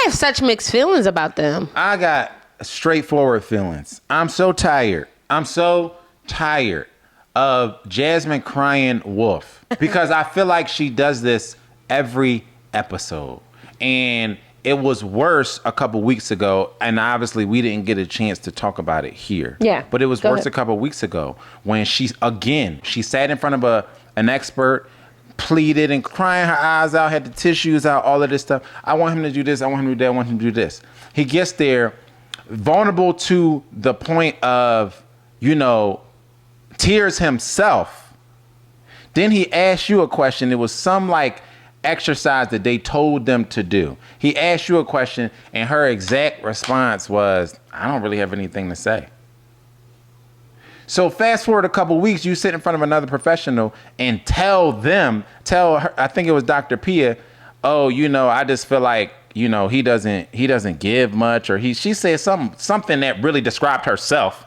have such mixed feelings about them. I got straightforward feelings. I'm so tired. Of Jasmine crying wolf because I feel like she does this every episode. And it was worse a couple weeks ago, and obviously we didn't get a chance to talk about it here. Yeah. But it was worse a couple weeks ago when she sat in front of an expert, pleaded and crying her eyes out, had the tissues out, all of this stuff. I want him to do this. I want him to do that. I want him to do this. He gets there vulnerable to the point of, tears himself. Then he asked you a question. It was some exercise that they told them to do. He asked you a question and her exact response was, I don't really have anything to say. So fast forward a couple weeks, you sit in front of another professional and tell her, I think it was Dr. Pia, I just feel like, he doesn't give much, or she said something that really described herself.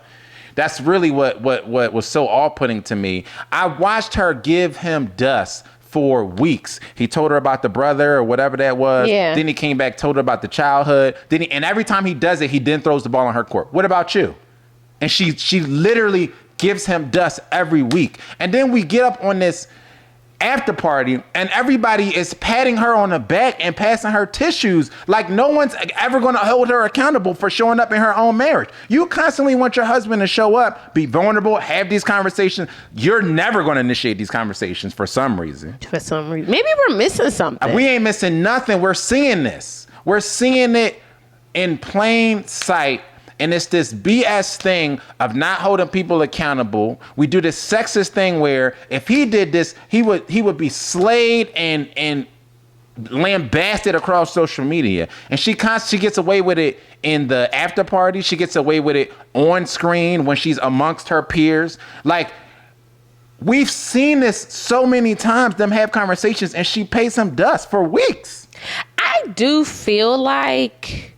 That's really what was so off-putting to me. I watched her give him dust for weeks. He told her about the brother or whatever that was. Yeah. Then he came back, told her about the childhood. And every time he does it, he then throws the ball on her court. What about you? And she literally gives him dust every week. And then we get up on this after party and everybody is patting her on the back and passing her tissues like no one's ever going to hold her accountable for showing up in her own marriage. You constantly want your husband to show up, be vulnerable, have these conversations. You're never going to initiate these conversations for some reason. Maybe we're missing something. We ain't missing nothing. We're seeing this. We're seeing it in plain sight. And it's this BS thing of not holding people accountable. We do this sexist thing where if he did this, he would be slayed and lambasted across social media. And she gets away with it in the after party. She gets away with it on screen when she's amongst her peers. Like, we've seen this so many times, them have conversations, and she pays him dust for weeks. I do feel like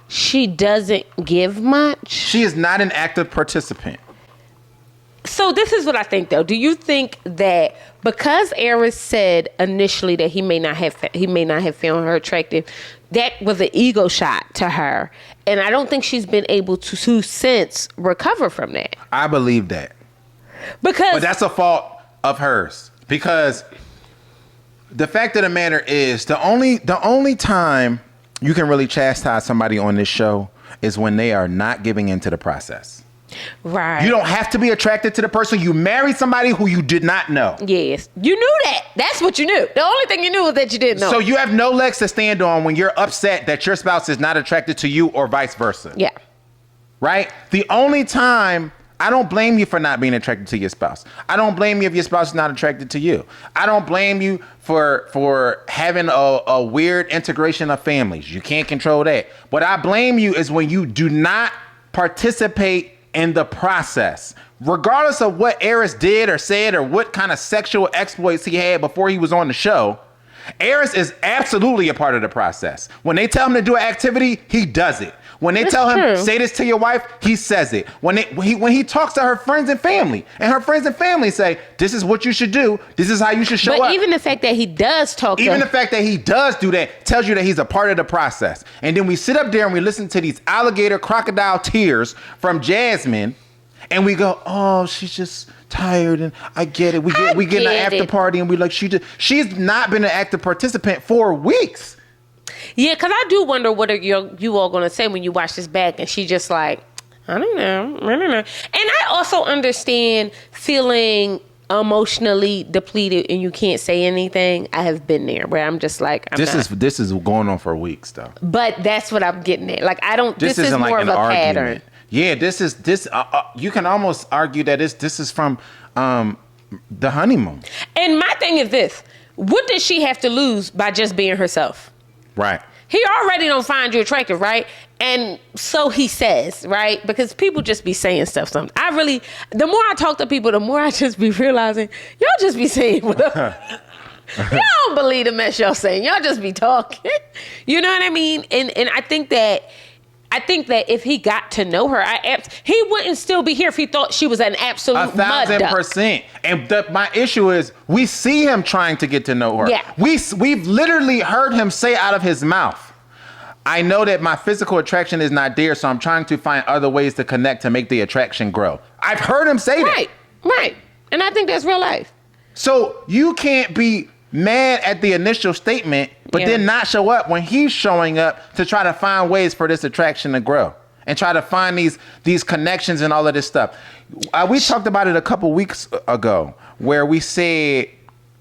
she doesn't give much. She is not an active participant. So this is what I think, though. Do you think that because Airris said initially that he may not have found her attractive, that was an ego shot to her, and I don't think she's been able to since recover from that? I believe that, but that's a fault of hers, because the fact of the matter is the only time you can really chastise somebody on this show is when they are not giving into the process. Right. You don't have to be attracted to the person. You married somebody who you did not know. Yes. You knew that. That's what you knew. The only thing you knew was that you didn't know. So you have no legs to stand on when you're upset that your spouse is not attracted to you or vice versa. Yeah. Right? The only time, I don't blame you for not being attracted to your spouse. I don't blame you if your spouse is not attracted to you. I don't blame you for having a weird integration of families. You can't control that. What I blame you is when you do not participate in the process. Regardless of what Airris did or said or what kind of sexual exploits he had before he was on the show, Airris is absolutely a part of the process. When they tell him to do an activity, he does it. When they tell him, say this to your wife, he says it. When he talks to her friends and family, and her friends and family say, this is what you should do, this is how you should show up. But even the fact that he does talk to her. Even the fact that he does do that tells you that he's a part of the process. And then we sit up there and we listen to these alligator crocodile tears from Jasmine, and we go, oh, she's just tired, and I get it. We get an after party, and we like, she's not been an active participant for weeks. Yeah, because I do wonder what are you all going to say when you watch this back, and she just like, I don't know. And I also understand feeling emotionally depleted and you can't say anything. I have been there where I'm just like, this is going on for weeks though. But that's what I'm getting at. Like, I don't. This is more like of a argument. Pattern. Yeah, this. You can almost argue that this is from the honeymoon. And my thing is this: what does she have to lose by just being herself? Right. He already don't find you attractive, right? And so he says, right? Because people just be saying stuff. The more I talk to people, the more I just be realizing y'all just be saying whatever. Y'all don't believe the mess y'all saying. Y'all just be talking. You know what I mean? And I think that if he got to know her, he wouldn't still be here if he thought she was an absolute mud duck. 1,000%. And my issue is we see him trying to get to know her. Yeah. We've literally heard him say out of his mouth, I know that my physical attraction is not there, so I'm trying to find other ways to connect to make the attraction grow. I've heard him say that. Right. And I think that's real life. So you can't be mad at the initial statement, but then not show up when he's showing up to try to find ways for this attraction to grow and try to find these connections and all of this stuff. We talked about it a couple weeks ago where we said,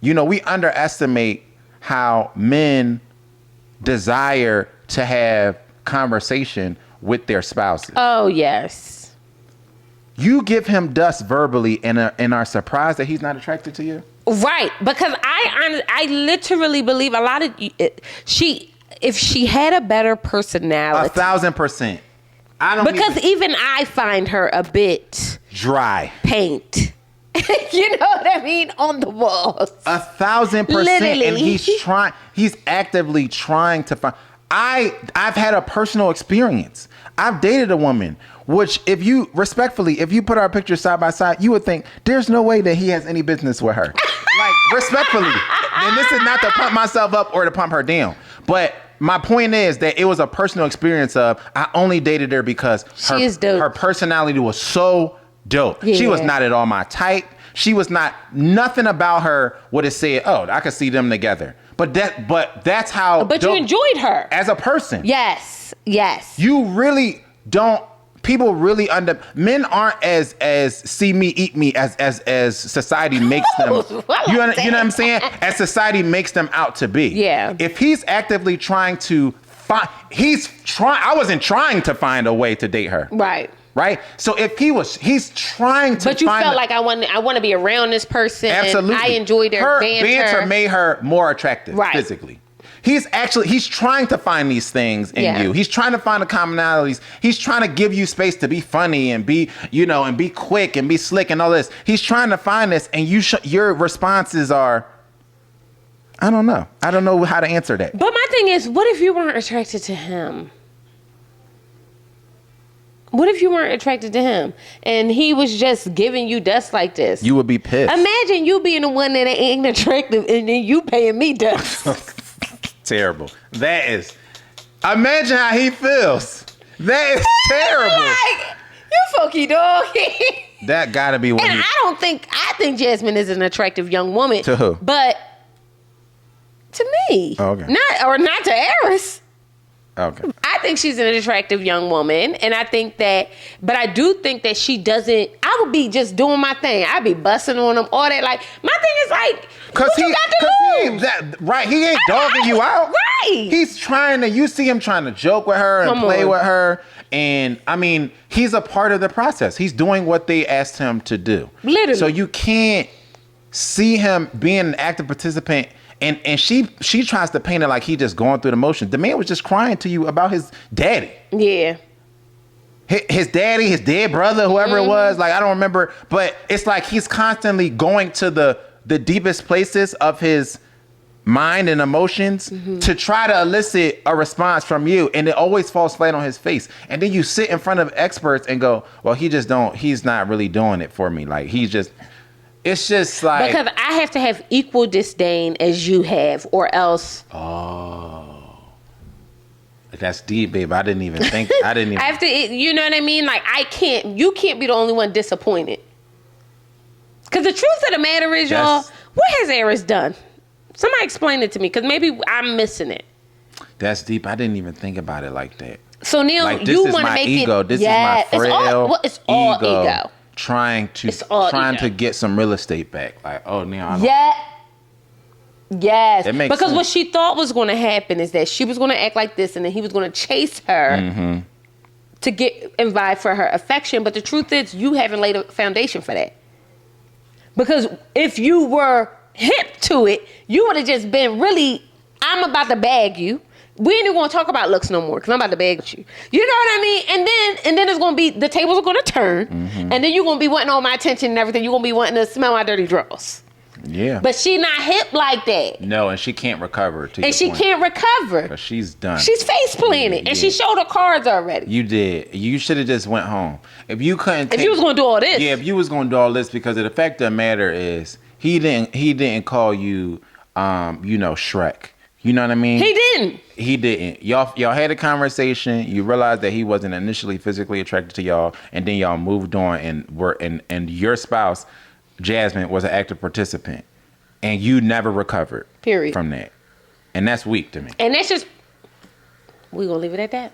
we underestimate how men desire to have conversation with their spouses. Oh, yes. You give him dust verbally and are surprised that he's not attracted to you? Right. Because I literally believe a lot of if she had a better personality. 1,000%. Even I find her a bit dry. Paint. You know what I mean? On the walls. 1,000%. Literally. And he's actively trying to find. I've had a personal experience. I've dated a woman, which if you put our pictures side by side, you would think there's no way that he has any business with her. Like, respectfully. And this is not to pump myself up or to pump her down. But my point is that it was a personal experience of I only dated her because her personality was so dope. Yeah. She was not at all my type. She was nothing about her would have said, oh, I could see them together. But that's how. But you enjoyed her as a person. Yes. You really don't. People really men aren't as see me eat me as society makes them. You know what I'm saying? As society makes them out to be. Yeah. If he's actively trying to find, I wasn't trying to find a way to date her. Right. So if he's trying to. But you felt like I want to be around this person. Absolutely. I enjoyed their banter. Banter made her more attractive physically. He's trying to find these things in you. He's trying to find the commonalities. He's trying to give you space to be funny and be, and be quick and be slick and all this. He's trying to find this, and your responses are, I don't know. I don't know how to answer that. But my thing is, what if you weren't attracted to him? What if you weren't attracted to him and he was just giving you dust like this? You would be pissed. Imagine you being the one that ain't attractive and then you paying me dust. Terrible. Imagine how he feels. That is terrible. Like, you funky dog. That gotta be what I think Jasmine is an attractive young woman. To who? But to me. Oh, okay. Not to Airris. Okay. I think she's an attractive young woman, and I do think that she doesn't. I would be just doing my thing. I'd be busting on them, all that. Like, my thing is like, what you got to lose? He ain't dogging you out. Right. He's trying to. You see him trying to joke with her and play with her, and I mean, he's a part of the process. He's doing what they asked him to do. Literally. So you can't see him being an active participant. And she tries to paint it like he just going through the motions. The man was just crying to you about his daddy. Yeah. His daddy, his dead brother, whoever it was. Like, I don't remember. But it's like he's constantly going to the deepest places of his mind and emotions to try to elicit a response from you. And it always falls flat on his face. And then you sit in front of experts and go, well, he's not really doing it for me. Like, it's just like... Because I have to have equal disdain as you have, or else... Oh. That's deep, babe. I didn't even think... I have to... You know what I mean? Like, you can't be the only one disappointed. Because the truth of the matter is, y'all, what has Airris done? Somebody explain it to me, because maybe I'm missing it. That's deep. I didn't even think about it like that. So, Neil, like, you want to make ego. it... This is my frail it's all ego. Trying to get some real estate back. Like, oh, now I don't... Yes. That makes because sense. what she thought was going to happen is that she was going to act like this, and then he was going to chase her to get and vie for her affection. But the truth is, you haven't laid a foundation for that. Because if you were hip to it, you would have just been really, I'm about to bag you. We ain't even going to talk about looks no more because I'm about to beg you. You know what I mean? And then it's going to be, the tables are going to turn. And then you're going to be wanting all my attention and everything. You're going to be wanting to smell my dirty drawers. Yeah. But she not hip like that. No, and she can't recover. And she can't recover. Because she's done. She's face planted. And she showed her cards already. You did. You should have just went home. If you couldn't... If you was going to do all this. Yeah, if you was going to do all this, because the fact of the matter is, he didn't call you, Shrek. You know what I mean? He didn't. He didn't. Y'all had a conversation. You realized that he wasn't initially physically attracted to y'all, and then y'all moved on and your spouse, Jasmine, was an active participant, and you never recovered. Period. From that, and that's weak to me. And that's just. We gonna leave it at that.